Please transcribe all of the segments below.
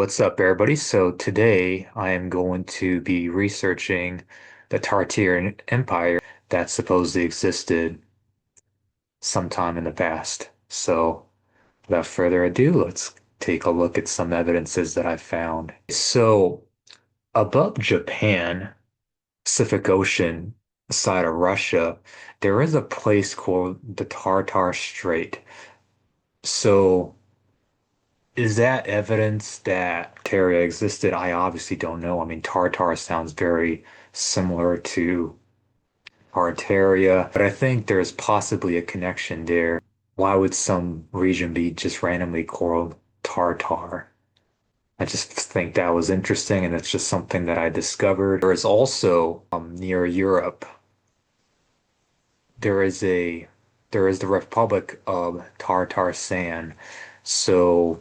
What's up, everybody? So today I am going to be researching the Tartarian Empire that supposedly existed sometime in the past. So without further ado, let's take a look at some evidences that I found. So above Japan, Pacific Ocean, side of Russia, there is a place called the Tartar Strait. So is that evidence that Tartaria existed? I obviously don't know. I mean, Tartar sounds very similar to Tartaria, but I think there's possibly a connection there. Why would some region be just randomly called Tartar? I just think that was interesting, and it's just something that I discovered. There is also near Europe, there is a there is the Republic of Tartarstan. So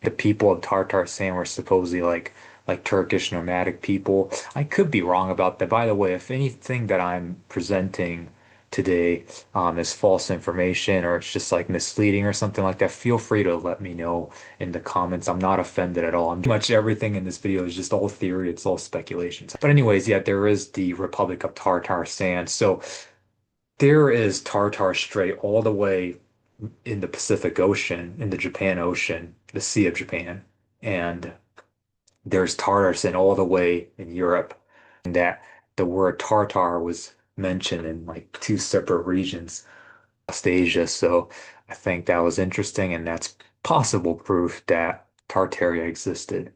the people of Tartarstan were supposedly like Turkish nomadic people. I could be wrong about that. By the way, if anything that I'm presenting today is false information or it's just like misleading or something like that, feel free to let me know in the comments. I'm not offended at all. Pretty much everything in this video is just all theory, it's all speculation. But anyways, yeah, there is the Republic of Tartarstan. So there is Tartar Strait all the way in the Pacific Ocean, in the Japan Ocean, the Sea of Japan, and there's Tartarson all the way in Europe. And that the word Tartar was mentioned in like two separate regions, West Asia. So I think that was interesting, and that's possible proof that Tartaria existed.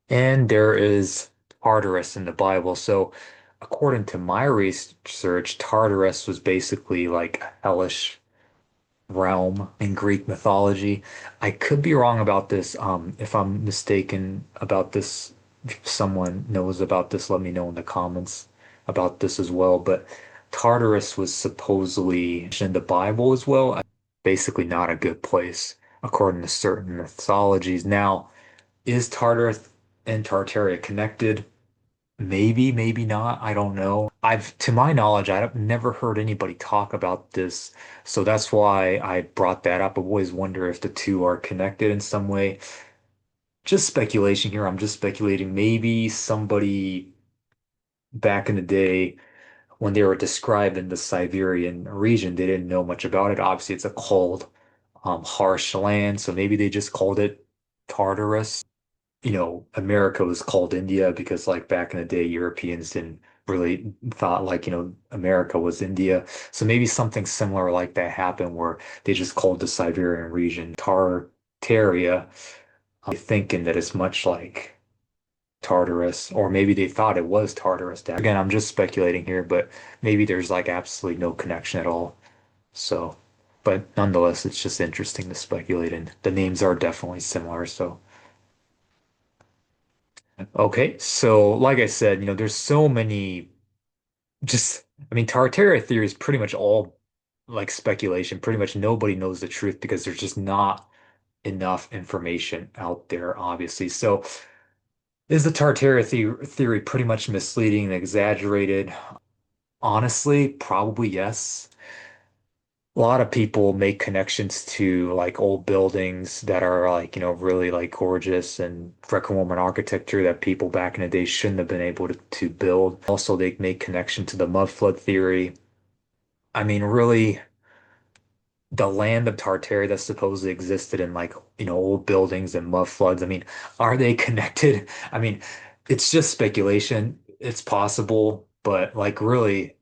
And there is Tartarus in the Bible. So according to my research, Tartarus was basically like a hellish realm in Greek mythology. I could be wrong about this. If I'm mistaken about this, if someone knows about this, let me know in the comments about this as well. But Tartarus was supposedly in the Bible as well. Basically, not a good place according to certain mythologies. Now, is Tartarus and Tartaria connected? Maybe, maybe not. I don't know. To my knowledge, I've never heard anybody talk about this. So that's why I brought that up. I always wonder if the two are connected in some way. Just speculation here. I'm just speculating. Maybe somebody back in the day when they were describing the Siberian region, they didn't know much about it. Obviously, it's a cold, harsh land. So maybe they just called it Tartarus. America was called India because like back in the day, Europeans didn't really thought like, America was India. So maybe something similar like that happened where they just called the Siberian region Tartaria, thinking that it's much like Tartarus, or maybe they thought it was Tartarus. Again, I'm just speculating here, but maybe there's like absolutely no connection at all. So, but nonetheless, it's just interesting to speculate, and the names are definitely similar. So. Okay, so like I said, there's so many I mean, Tartaria theory is pretty much all like speculation. Pretty much nobody knows the truth because there's just not enough information out there, obviously. So is the theory pretty much misleading and exaggerated? Honestly, probably yes. A lot of people make connections to like old buildings that are like, really like gorgeous and Greco-Roman architecture that people back in the day shouldn't have been able to build. Also, they make connection to the mud flood theory. I mean, really, the land of Tartaria that supposedly existed in like, old buildings and mud floods. I mean, are they connected? I mean, it's just speculation. It's possible, but like really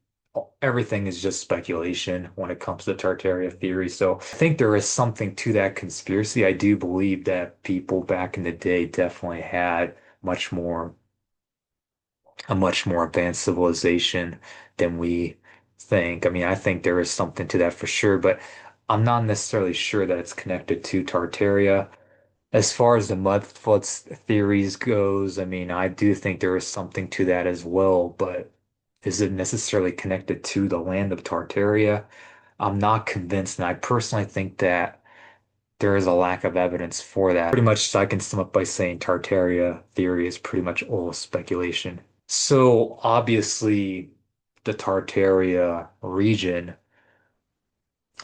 everything is just speculation when it comes to Tartaria theory. So I think there is something to that conspiracy. I do believe that people back in the day definitely had much more a much more advanced civilization than we think. I mean, I think there is something to that for sure, but I'm not necessarily sure that it's connected to Tartaria. As far as the mud floods theories goes, I mean, I do think there is something to that as well, but is it necessarily connected to the land of Tartaria? I'm not convinced, and I personally think that there is a lack of evidence for that. Pretty much, I can sum up by saying Tartaria theory is pretty much all speculation. So obviously, the Tartaria region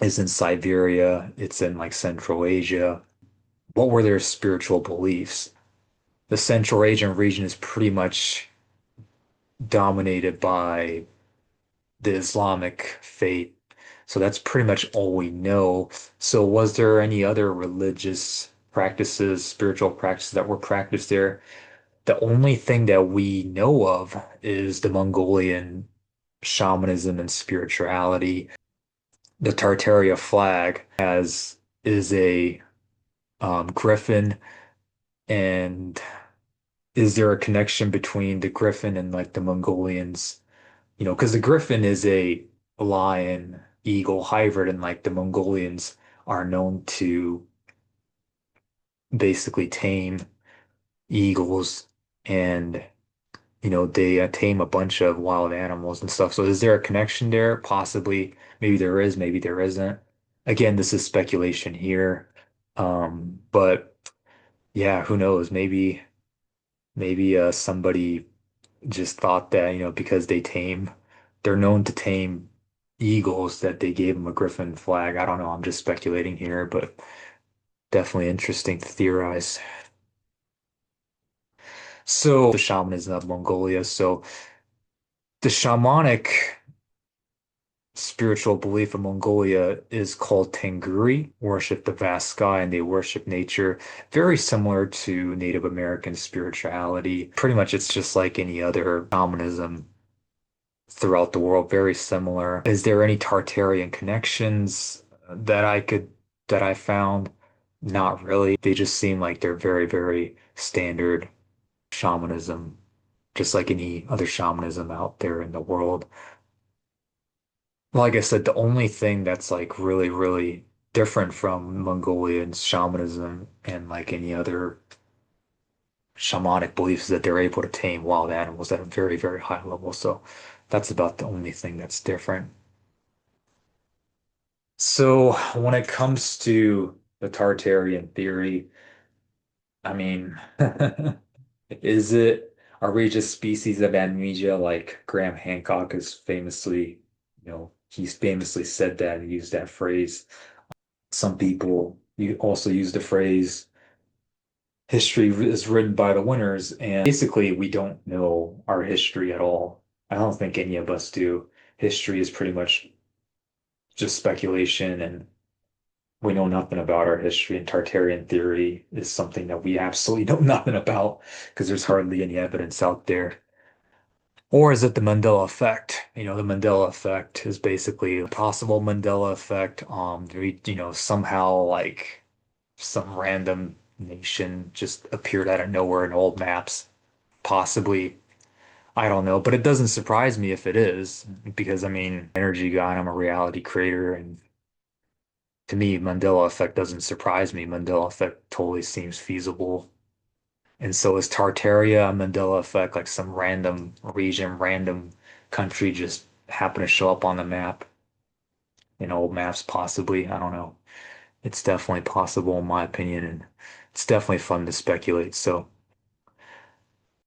is in Siberia. It's in like Central Asia. what were their spiritual beliefs? The Central Asian region is pretty much dominated by the Islamic faith. So that's pretty much all we know. So was there any other religious practices, spiritual practices that were practiced there? The only thing that we know of is the Mongolian shamanism and spirituality. The Tartaria flag has is a griffin, and is there a connection between the griffin and like the Mongolians? You know, because the griffin is a lion eagle hybrid, and like the Mongolians are known to basically tame eagles, and they tame a bunch of wild animals and stuff. So is there a connection there? Possibly. Maybe there is, maybe there isn't. Again, this is speculation here. But yeah, who knows? Maybe somebody just thought that, because they're known to tame eagles, that they gave them a griffin flag. I don't know. I'm just speculating here, but definitely interesting to theorize. So the shamanism of Mongolia. So the shamanic spiritual belief of Mongolia is called Tengri, worship the vast sky, and they worship nature. Very similar to Native American spirituality. Pretty much it's just like any other shamanism throughout the world, very similar. Is there any Tartarian connections that I found? Not really. They just seem like they're very, very standard shamanism, just like any other shamanism out there in the world. Like I said, the only thing that's like really, really different from Mongolian shamanism and like any other shamanic beliefs is that they're able to tame wild animals at a very, very high level. So that's about the only thing that's different. So when it comes to the Tartarian theory, I mean, is it, are we just species of amnesia like Graham Hancock is famously, he's famously said that and used that phrase. Some people you also use the phrase history is written by the winners, and basically we don't know our history at all. I don't think any of us do. History is pretty much just speculation, and we know nothing about our history, and Tartarian theory is something that we absolutely know nothing about because there's hardly any evidence out there. Or is it the Mandela effect? The Mandela effect is basically a possible Mandela effect. Somehow like some random nation just appeared out of nowhere in old maps. Possibly, I don't know, but it doesn't surprise me if it is, because I mean, energy guy, I'm a reality creator, and to me, Mandela effect doesn't surprise me. Mandela effect totally seems feasible. And so is Tartaria a Mandela effect, like some random region, random country just happen to show up on the map in old maps, possibly. I don't know. It's definitely possible in my opinion, and it's definitely fun to speculate. So